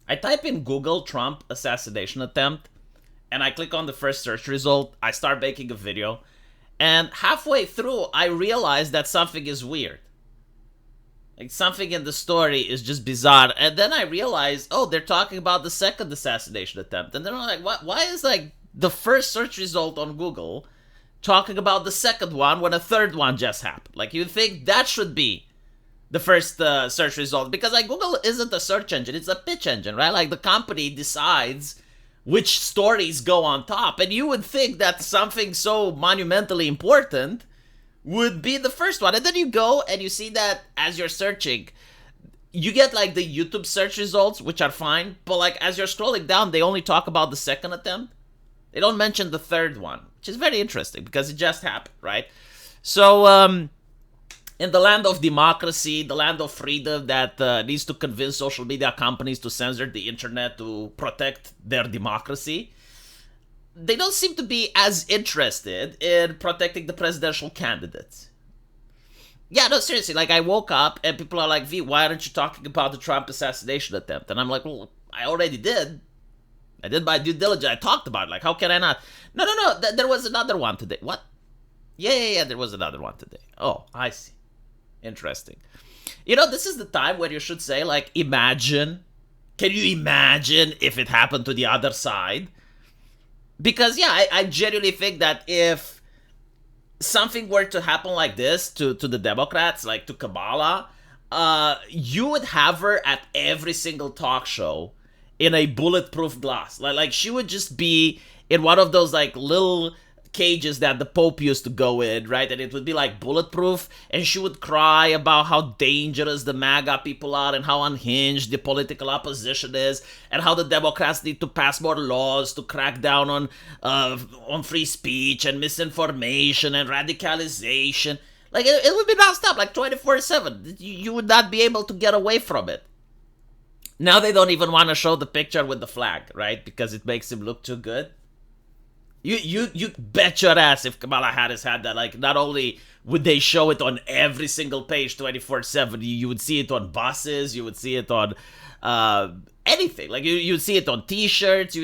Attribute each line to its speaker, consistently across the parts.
Speaker 1: I type in Google Trump assassination attempt, and I click on the first search result. I start making a video, and halfway through, I realize that something is weird. Like, something in the story is just bizarre. And then I realize, oh, they're talking about the second assassination attempt. And then I'm like, what? Why is, like, the first search result on Google talking about the second one when a third one just happened? Like, you'd think that should be the first search result. Because, like, Google isn't a search engine. It's a pitch engine, right? Like, the company decides which stories go on top. And you would think that something so monumentally important would be the first one. And then you go and you see that as you're searching, you get like the YouTube search results, which are fine, but like as you're scrolling down, they only talk about the second attempt. They don't mention the third one, which is very interesting because it just happened, right? So in the land of democracy, the land of freedom that needs to convince social media companies to censor the internet to protect their democracy, they don't seem to be as interested in protecting the presidential candidates. Yeah, no, seriously, like, I woke up and people are like, V, why aren't you talking about the Trump assassination attempt? And I'm like, well, I already did. I did my due diligence. I talked about it. Like, how can I not? No, there was another one today. What? Yeah, there was another one today. Oh, I see. Interesting. You know, this is the time where you should say, like, imagine. Can you imagine if it happened to the other side? Because, yeah, I genuinely think that if something were to happen like this to the Democrats, like to Kamala, you would have her at every single talk show in a bulletproof glass. Like she would just be in one of those, like, little cages that the Pope used to go in, right? And it would be, like, bulletproof, and she would cry about how dangerous the MAGA people are and how unhinged the political opposition is, and how the Democrats need to pass more laws to crack down on free speech and misinformation and radicalization. Like, it would be nonstop, like 24/7. You would not be able to get away from it. Now they don't even want to show the picture with the flag, right? Because it makes him look too good. You bet your ass if Kamala Harris had that, like, not only would they show it on every single page 24/7, you would see it on buses, you would see it on anything. Like, you'd see it on t-shirts.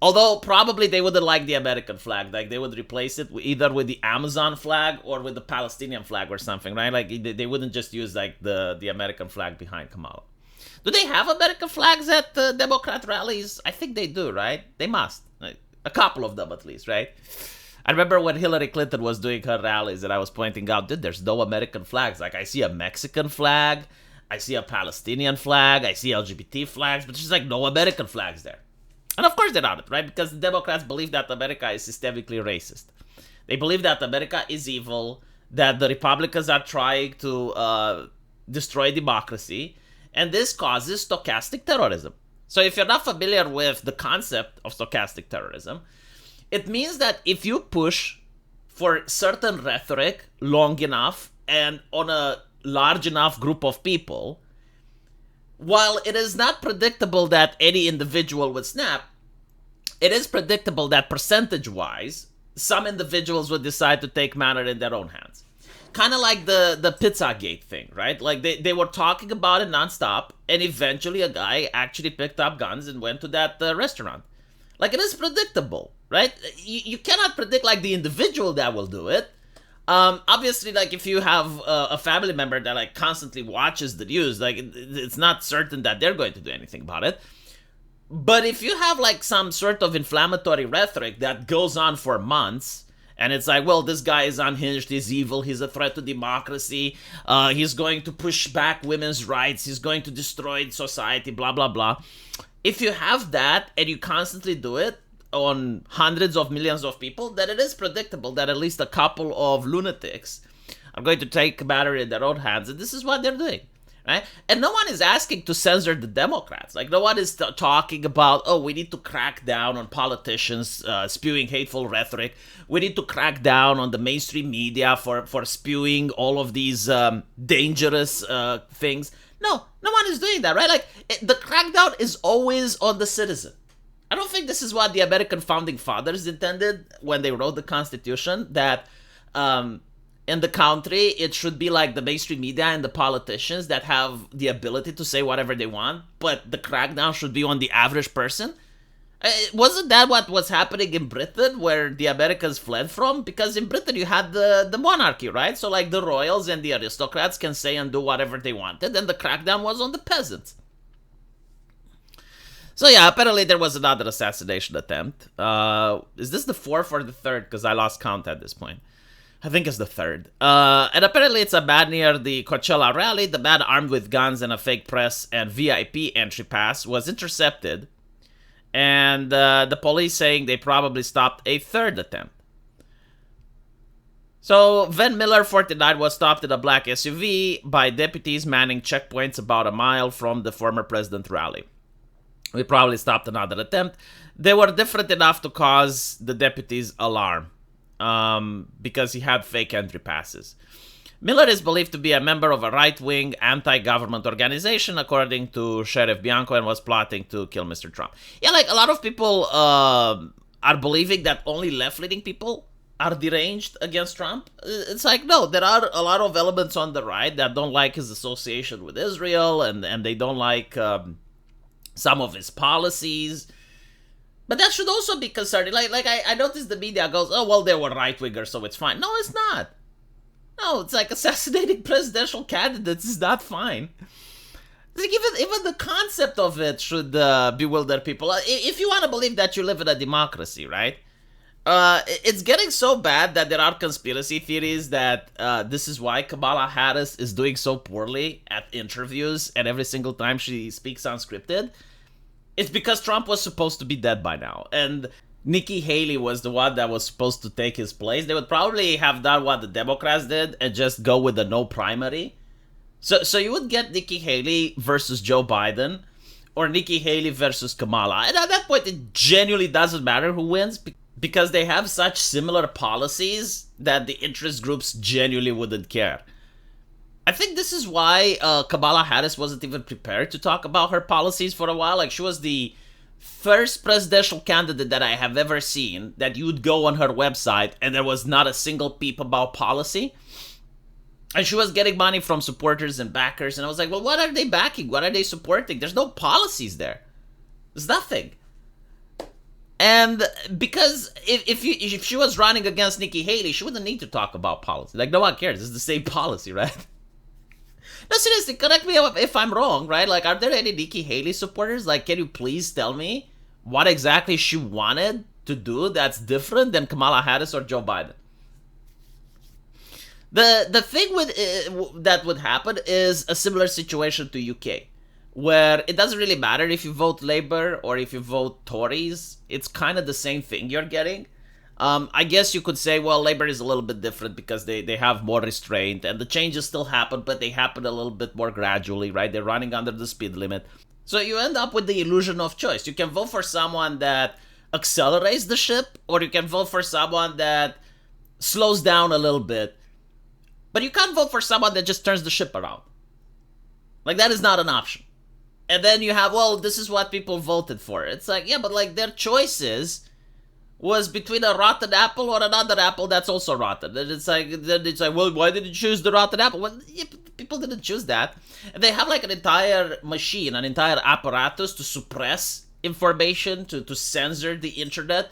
Speaker 1: Although probably they wouldn't like the American flag. Like, they would replace it either with the Amazon flag or with the Palestinian flag or something, right? Like, they wouldn't just use, like, the American flag behind Kamala. Do they have American flags at Democrat rallies? I think they do, right? They must. Like, a couple of them at least, right? I remember when Hillary Clinton was doing her rallies and I was pointing out, dude, there's no American flags. Like, I see a Mexican flag, I see a Palestinian flag, I see LGBT flags, but there's, like, no American flags there. And of course they're not, right? Because the Democrats believe that America is systemically racist. They believe that America is evil, that the Republicans are trying to destroy democracy, and this causes stochastic terrorism. So if you're not familiar with the concept of stochastic terrorism, it means that if you push for certain rhetoric long enough and on a large enough group of people, while it is not predictable that any individual would snap, it is predictable that percentage-wise, some individuals would decide to take matter in their own hands. Kind of like the Pizzagate thing, right? Like, they were talking about it nonstop, and eventually a guy actually picked up guns and went to that restaurant. Like, it is predictable, right? You cannot predict, like, the individual that will do it. Obviously, like, if you have a family member that, like, constantly watches the news, like, it's not certain that they're going to do anything about it. But if you have, like, some sort of inflammatory rhetoric that goes on for months, and it's like, well, this guy is unhinged, he's evil, he's a threat to democracy, he's going to push back women's rights, he's going to destroy society, blah, blah, blah. If you have that and you constantly do it on hundreds of millions of people, then it is predictable that at least a couple of lunatics are going to take matter in their own hands, and this is what they're doing. Right? And no one is asking to censor the Democrats. Like, no one is talking about, oh, we need to crack down on politicians spewing hateful rhetoric. We need to crack down on the mainstream media for spewing all of these dangerous things. No one is doing that, right? Like, the crackdown is always on the citizen. I don't think this is what the American founding fathers intended when they wrote the Constitution, that in in the country, it should be like the mainstream media and the politicians that have the ability to say whatever they want, but the crackdown should be on the average person. Wasn't that what was happening in Britain, where the Americans fled from? Because in Britain you had the monarchy, right? So like the royals and the aristocrats can say and do whatever they wanted, and the crackdown was on the peasants. So yeah, apparently there was another assassination attempt. Is this the fourth or the third? Because I lost count at this point. I think it's the third. And apparently it's a man near the Coachella rally. The man armed with guns and a fake press and VIP entry pass was intercepted. And the police saying they probably stopped a third attempt. So Van Miller, 49, was stopped in a black SUV by deputies manning checkpoints about a mile from the former president rally. We probably stopped another attempt. They were different enough to cause the deputies alarm because he had fake entry passes. Miller is believed to be a member of a right-wing anti-government organization, according to Sheriff Bianco, and was plotting to kill Mr. Trump. Yeah, like a lot of people are believing that only left-leaning people are deranged against Trump. It's like, no, there are a lot of elements on the right that don't like his association with Israel, and they don't like some of his policies. But that should also be concerning. Like I noticed the media goes, oh, well, they were right-wingers, so it's fine. No, it's not. No, it's like assassinating presidential candidates is not fine. Like even the concept of it should bewilder people. If you want to believe that you live in a democracy, right? It's getting so bad that there are conspiracy theories that this is why Kamala Harris is doing so poorly at interviews, and every single time she speaks unscripted. It's because Trump was supposed to be dead by now, and Nikki Haley was the one that was supposed to take his place. They would probably have done what the Democrats did and just go with the no primary. So you would get Nikki Haley versus Joe Biden, or Nikki Haley versus Kamala. And at that point, it genuinely doesn't matter who wins, because they have such similar policies that the interest groups genuinely wouldn't care. I think this is why Kamala Harris wasn't even prepared to talk about her policies for a while. Like, she was the first presidential candidate that I have ever seen that you would go on her website and there was not a single peep about policy. And she was getting money from supporters and backers, and I was like, well, what are they backing? What are they supporting? There's no policies there. There's nothing. And because if she was running against Nikki Haley, she wouldn't need to talk about policy. Like, no one cares. It's the same policy, right? No, seriously, correct me if I'm wrong, right? Like, are there any Nikki Haley supporters? Like, can you please tell me what exactly she wanted to do that's different than Kamala Harris or Joe Biden? The thing with that would happen is a similar situation to UK, where it doesn't really matter if you vote Labour or if you vote Tories. It's kind of the same thing you're getting. I guess you could say, well, Labour is a little bit different because they have more restraint, and the changes still happen, but they happen a little bit more gradually, right? They're running under the speed limit. So you end up with the illusion of choice. You can vote for someone that accelerates the ship, or you can vote for someone that slows down a little bit. But you can't vote for someone that just turns the ship around. Like, that is not an option. And then you have, well, this is what people voted for. It's like, yeah, but like their choices was between a rotten apple or another apple that's also rotten. And it's like, well, why did you choose the rotten apple? Well, yeah, people didn't choose that. And they have like an entire machine, an entire apparatus to suppress information, to censor the internet,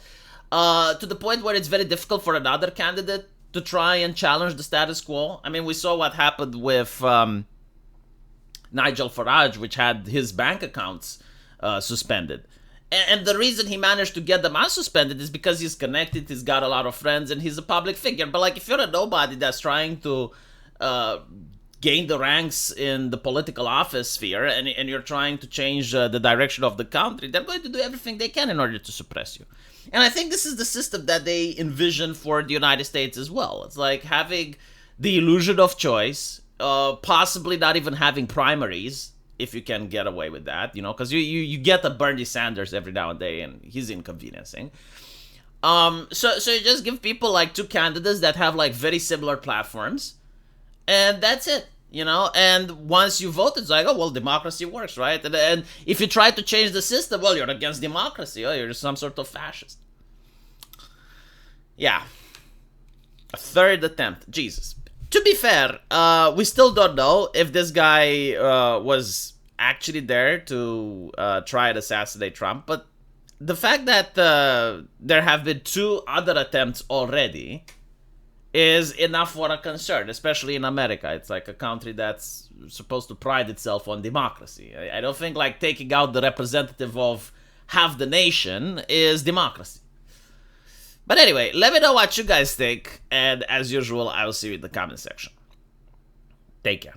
Speaker 1: to the point where it's very difficult for another candidate to try and challenge the status quo. I mean, we saw what happened with Nigel Farage, which had his bank accounts suspended. And the reason he managed to get them unsuspended is because he's connected, he's got a lot of friends, and he's a public figure. But like, if you're a nobody that's trying to gain the ranks in the political office sphere, and you're trying to change the direction of the country, they're going to do everything they can in order to suppress you. And I think this is the system that they envision for the United States as well. It's like having the illusion of choice, possibly not even having primaries, if you can get away with that, you know, because you get a Bernie Sanders every now and then, and he's inconveniencing. So you just give people like two candidates that have like very similar platforms, and that's it, you know. And once you vote, it's like, oh, well, democracy works, right? And if you try to change the system, well, you're against democracy. Oh, you're some sort of fascist. Yeah. A third attempt. Jesus. To be fair, we still don't know if this guy was actually there to try and assassinate Trump, but the fact that there have been 2 other attempts already is enough for a concern, especially in America. It's like a country that's supposed to pride itself on democracy. I don't think like taking out the representative of half the nation is democracy. But anyway, let me know what you guys think, and as usual, I will see you in the comment section. Take care.